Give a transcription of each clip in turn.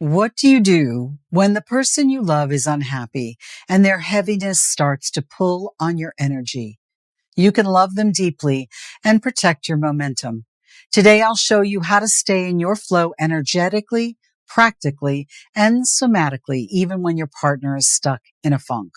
What do you do when the person you love is unhappy and their heaviness starts to pull on your energy? You can love them deeply and protect your momentum. Today, I'll show you how to stay in your flow energetically, practically, and somatically, even when your partner is stuck in a funk.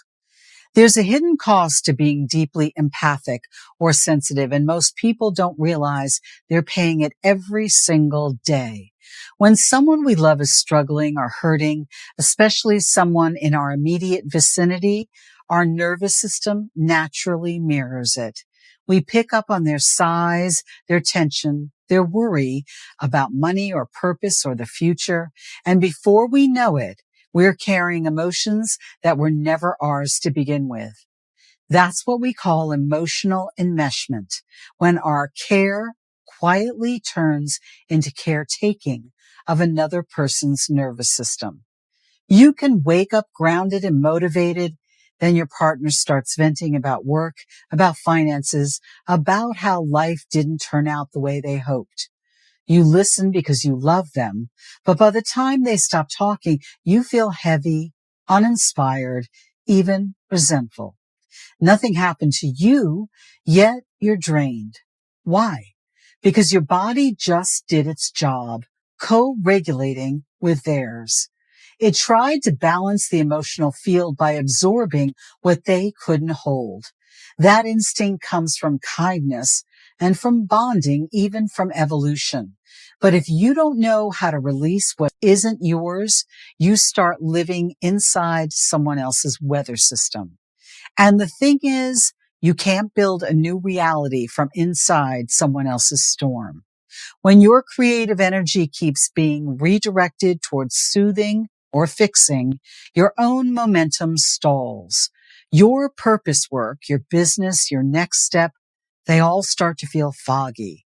There's a hidden cost to being deeply empathic or sensitive, and most people don't realize they're paying it every single day. When someone we love is struggling or hurting, especially someone in our immediate vicinity, our nervous system naturally mirrors it. We pick up on their sighs, their tension, their worry about money or purpose or the future, and before we know it, we're carrying emotions that were never ours to begin with. That's what we call emotional enmeshment, when our care quietly turns into caretaking of another person's nervous system. You can wake up grounded and motivated, then your partner starts venting about work, about finances, about how life didn't turn out the way they hoped. You listen because you love them, but by the time they stop talking, you feel heavy, uninspired, even resentful. Nothing happened to you, yet you're drained. Why? Because your body just did its job, co-regulating with theirs. It tried to balance the emotional field by absorbing what they couldn't hold. That instinct comes from kindness and from bonding, even from evolution. But if you don't know how to release what isn't yours, you start living inside someone else's weather system. And the thing is, you can't build a new reality from inside someone else's storm. When your creative energy keeps being redirected towards soothing or fixing, your own momentum stalls. Your purpose work, your business, your next step, they all start to feel foggy.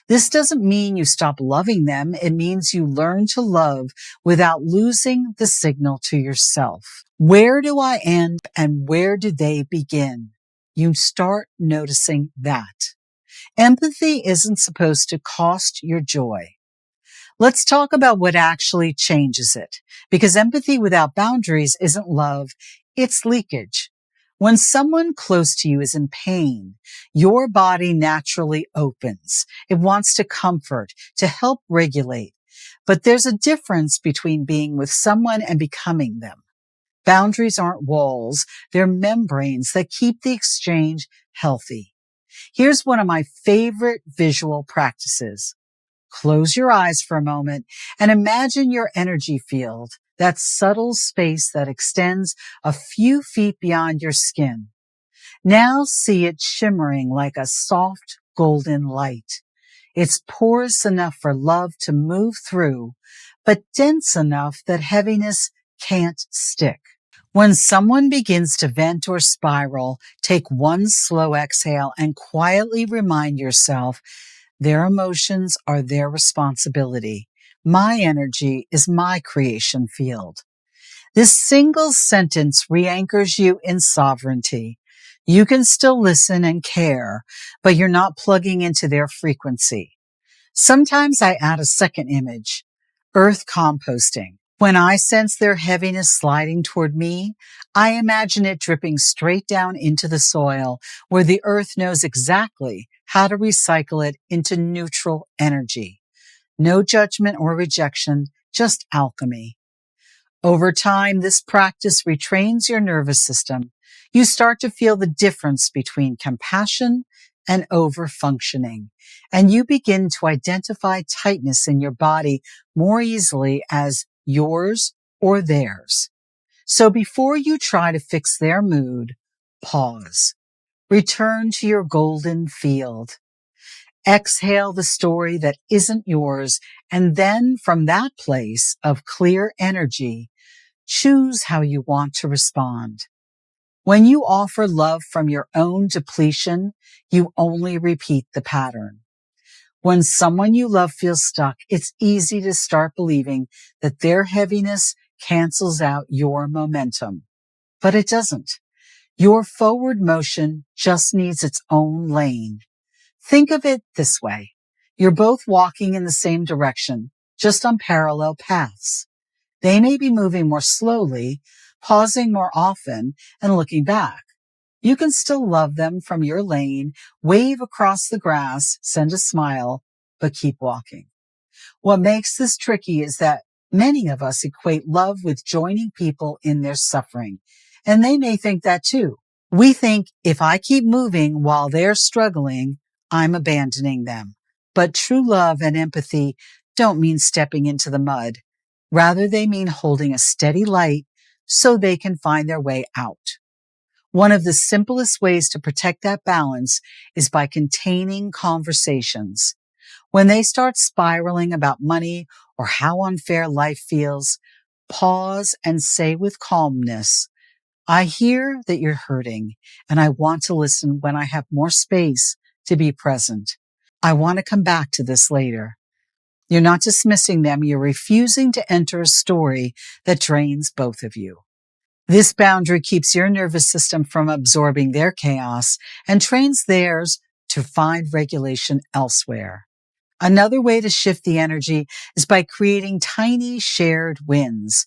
This doesn't mean you stop loving them. It means you learn to love without losing the signal to yourself. Where do I end and where do they begin? You start noticing that. Empathy isn't supposed to cost your joy. Let's talk about what actually changes it, because empathy without boundaries isn't love, it's leakage. When someone close to you is in pain, your body naturally opens. It wants to comfort, to help regulate. But there's a difference between being with someone and becoming them. Boundaries aren't walls, they're membranes that keep the exchange healthy. Here's one of my favorite visual practices. Close your eyes for a moment and imagine your energy field, that subtle space that extends a few feet beyond your skin. Now see it shimmering like a soft golden light. It's porous enough for love to move through, but dense enough that heaviness can't stick. When someone begins to vent or spiral, take one slow exhale and quietly remind yourself their emotions are their responsibility. My energy is my creation field. This single sentence re-anchors you in sovereignty. You can still listen and care, but you're not plugging into their frequency. Sometimes I add a second image, earth composting. When I sense their heaviness sliding toward me, I imagine it dripping straight down into the soil where the earth knows exactly how to recycle it into neutral energy. No judgment or rejection, just alchemy. Over time, this practice retrains your nervous system. You start to feel the difference between compassion and overfunctioning, and you begin to identify tightness in your body more easily as yours or theirs. So before you try to fix their mood, pause. Return to your golden field. Exhale the story that isn't yours, and then from that place of clear energy, choose how you want to respond. When you offer love from your own depletion, you only repeat the pattern. When someone you love feels stuck, it's easy to start believing that their heaviness cancels out your momentum. But it doesn't. Your forward motion just needs its own lane. Think of it this way. You're both walking in the same direction, just on parallel paths. They may be moving more slowly, pausing more often, and looking back. You can still love them from your lane, wave across the grass, send a smile, but keep walking. What makes this tricky is that many of us equate love with joining people in their suffering, and they may think that too. We think if I keep moving while they're struggling, I'm abandoning them. But true love and empathy don't mean stepping into the mud. Rather, they mean holding a steady light so they can find their way out. One of the simplest ways to protect that balance is by containing conversations. When they start spiraling about money or how unfair life feels, pause and say with calmness, I hear that you're hurting, and I want to listen when I have more space to be present. I want to come back to this later. You're not dismissing them, you're refusing to enter a story that drains both of you. This boundary keeps your nervous system from absorbing their chaos and trains theirs to find regulation elsewhere. Another way to shift the energy is by creating tiny shared wins.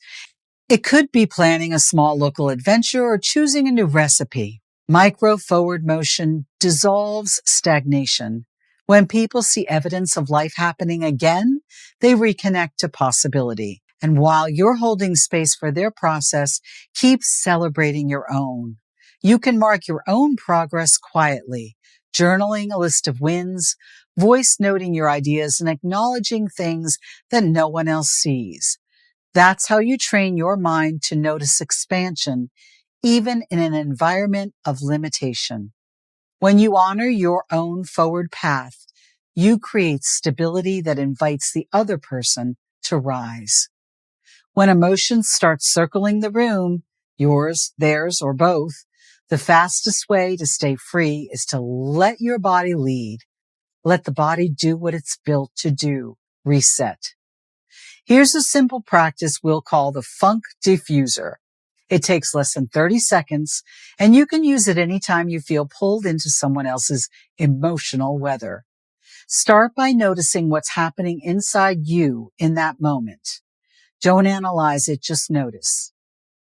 It could be planning a small local adventure or choosing a new recipe. Micro forward motion dissolves stagnation. When people see evidence of life happening again, they reconnect to possibility. And while you're holding space for their process, keep celebrating your own. You can mark your own progress quietly, journaling a list of wins, voice noting your ideas, and acknowledging things that no one else sees. That's how you train your mind to notice expansion, even in an environment of limitation. When you honor your own forward path, you create stability that invites the other person to rise. When emotions start circling the room, yours, theirs, or both, the fastest way to stay free is to let your body lead. Let the body do what it's built to do. Reset. Here's a simple practice we'll call the funk diffuser. It takes less than 30 seconds, and you can use it anytime you feel pulled into someone else's emotional weather. Start by noticing what's happening inside you in that moment. Don't analyze it, just notice.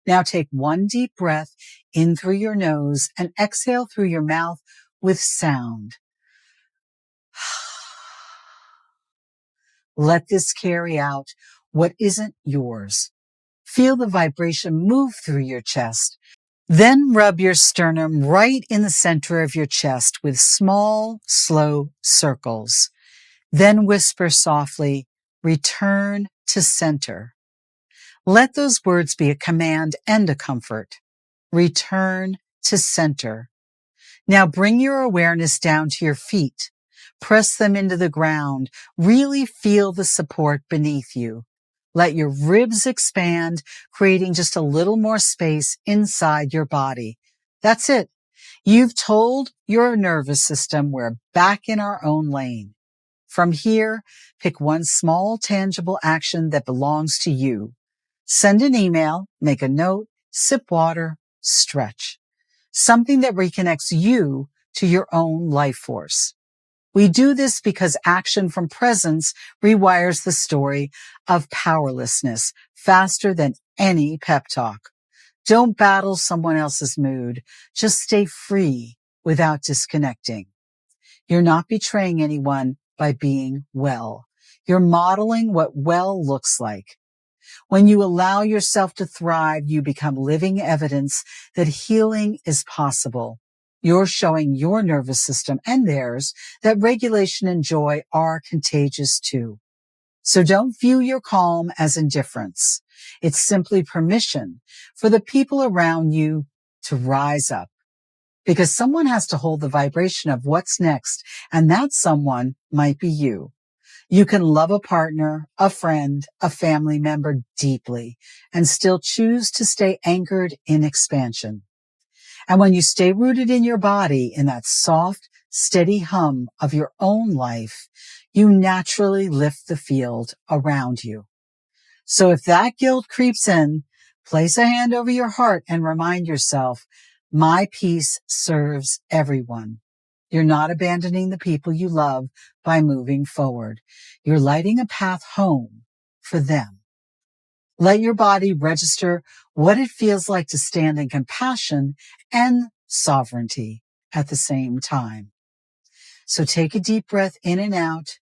Now take one deep breath in through your nose and exhale through your mouth with sound. Let this carry out what isn't yours. Feel the vibration move through your chest. Then rub your sternum right in the center of your chest with small, slow circles. Then whisper softly, return to center. Let those words be a command and a comfort. Return to center. Now bring your awareness down to your feet. Press them into the ground. Really feel the support beneath you. Let your ribs expand, creating just a little more space inside your body. That's it. You've told your nervous system we're back in our own lane. From here, pick one small, tangible action that belongs to you. Send an email, make a note, sip water, stretch. Something that reconnects you to your own life force. We do this because action from presence rewires the story of powerlessness faster than any pep talk. Don't battle someone else's mood. Just stay free without disconnecting. You're not betraying anyone by being well. You're modeling what well looks like. When you allow yourself to thrive, you become living evidence that healing is possible. You're showing your nervous system and theirs that regulation and joy are contagious too. So don't view your calm as indifference. It's simply permission for the people around you to rise up. Because someone has to hold the vibration of what's next, and that someone might be you. You can love a partner, a friend, a family member deeply and still choose to stay anchored in expansion. And when you stay rooted in your body, in that soft, steady hum of your own life, you naturally lift the field around you. So if that guilt creeps in, place a hand over your heart and remind yourself, my peace serves everyone. You're not abandoning the people you love by moving forward. You're lighting a path home for them. Let your body register what it feels like to stand in compassion and sovereignty at the same time. So take a deep breath in and out.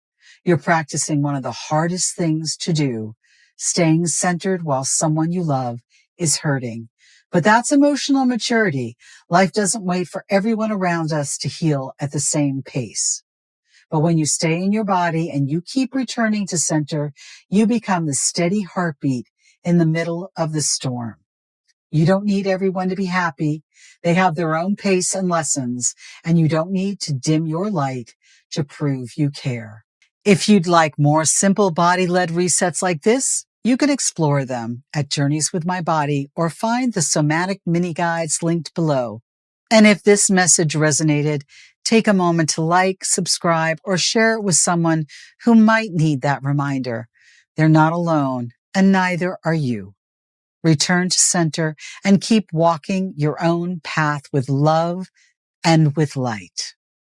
You're practicing one of the hardest things to do, staying centered while someone you love is hurting. But that's emotional maturity. Life doesn't wait for everyone around us to heal at the same pace. But when you stay in your body and you keep returning to center, you become the steady heartbeat in the middle of the storm. You don't need everyone to be happy. They have their own pace and lessons, and you don't need to dim your light to prove you care. If you'd like more simple body-led resets like this, you can explore them at Journeys with My Body or find the somatic mini guides linked below. And if this message resonated, take a moment to like, subscribe, or share it with someone who might need that reminder. They're not alone, and neither are you. Return to center and keep walking your own path with love and with light.